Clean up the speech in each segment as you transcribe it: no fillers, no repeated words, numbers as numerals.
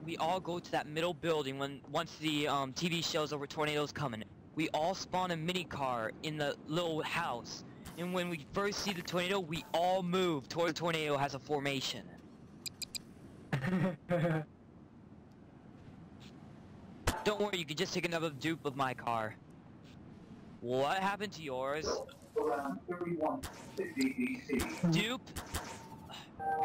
we all go to that middle building once the TV shows over tornadoes coming. We all spawn a mini car in the little house, and when we first see the tornado, we all move toward the tornado as a formation. Don't worry, you can just take another dupe of my car. What happened to yours? Dupe?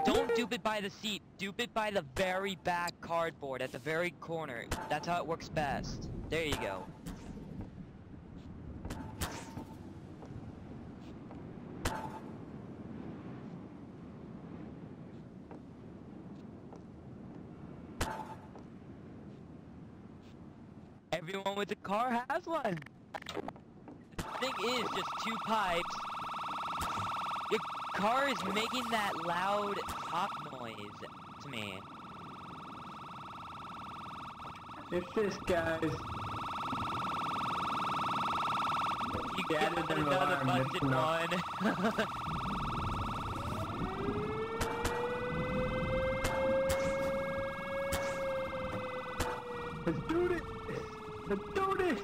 Don't dupe it by the seat. Dupe it by the very back cardboard at the very corner. That's how it works best. There you go. Everyone with a car has one. The thing is just two pipes. Your car is making that loud pop noise to me. It's this, guys. You Got got an another alarm, busted it's not- one. Let's do this! Let's do this!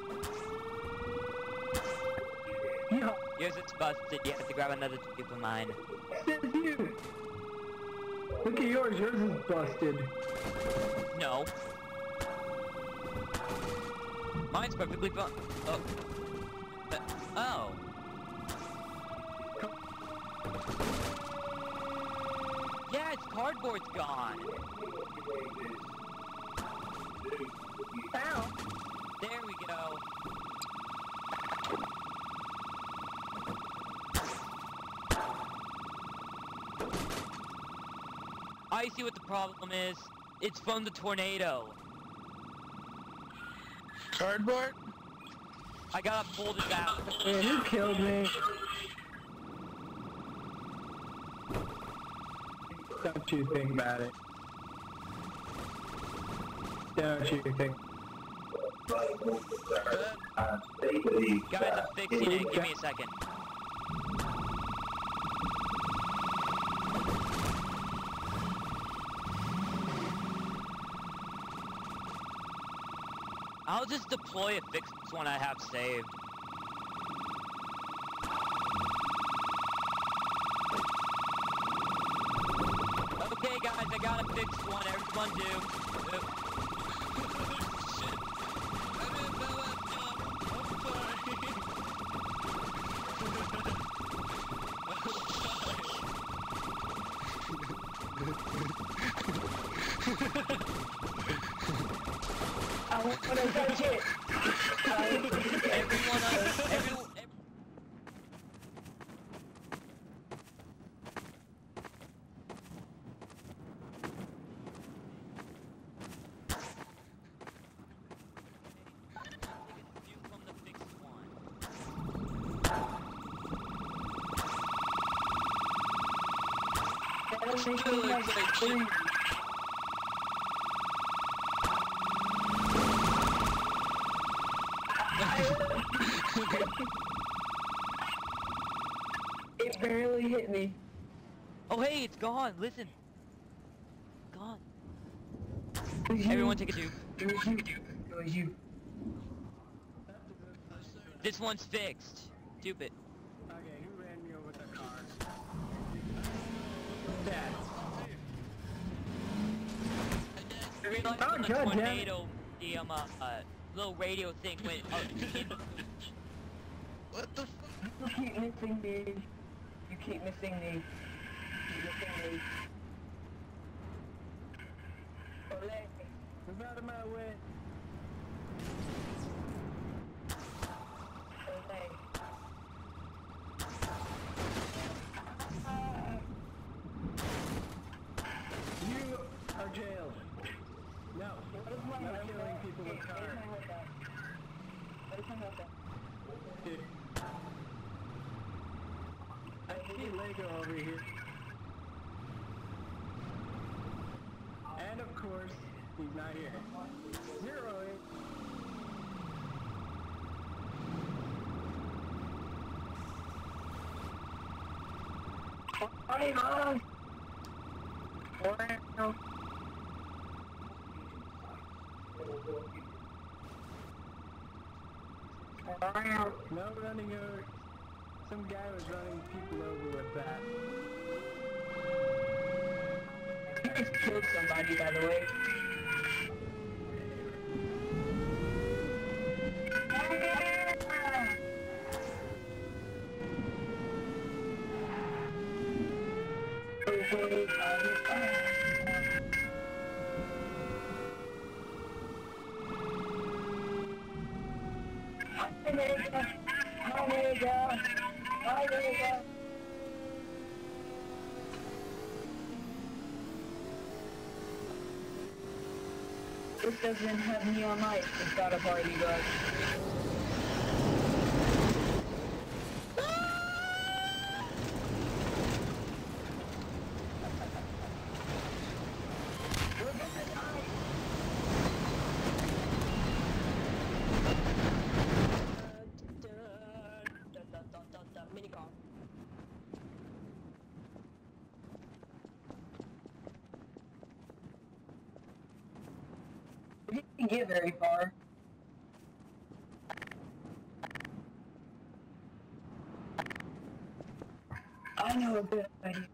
Yeah, Yours is busted. You have to grab another dupe of mine. says you! Look at yours is busted. No. Mine's perfectly fine. Oh. Oh. Yeah, its cardboard's gone. Ow! There we go. I see what the problem is. It's from the tornado. Cardboard? I gotta pull this out. Man, you killed me. Don't you think about it. Don't you think. Guys, I'm fixing it. Give me a second. I'll just deploy a fixed one I have saved. Okay guys, I got a fixed one. Everyone do. Shit. I didn't know that, Tom. I want to touch it! Everyone. From the fixed one. It barely hit me. Oh hey, it's gone. Listen. Gone. It was you. Everyone take a dupe. It was you. It was you. This one's fixed. Dupe it. Okay, who ran me over with a car? Dad. I realized Oh, when the God damn it. tornado, the little radio thing went up. What the fuck? You keep missing me. You keep missing me. Keep missing me. Ole, move out of my way. Ole. You are jailed. No, not killing people with cars. I see Lego over here. And of course, he's not here. 08. No running over. Some guy was running people over with that. He just killed somebody, by the way. This doesn't have neon lights, it's got a party bus. Minicar. We didn't get very far. I know a good idea.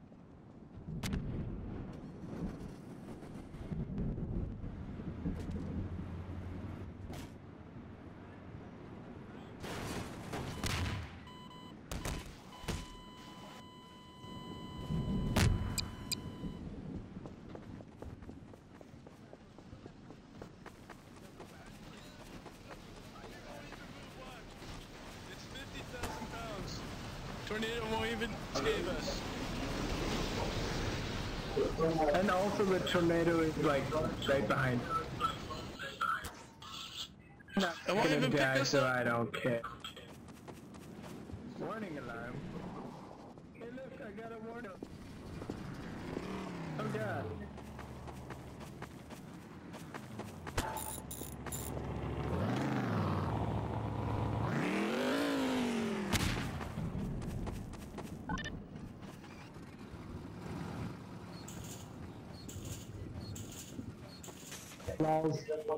It's 50,000 pounds. Tornado won't even save us. And also the tornado is like right behind. I'm not It won't gonna even pick die, us so up. I don't care. Warning alarm. Hey look, I got a warning. Oh god. Lols. Guys,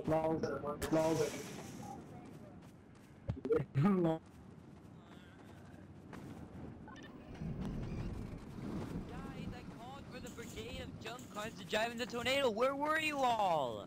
I called for the brigade of jump cars to drive in the tornado. Where were you all?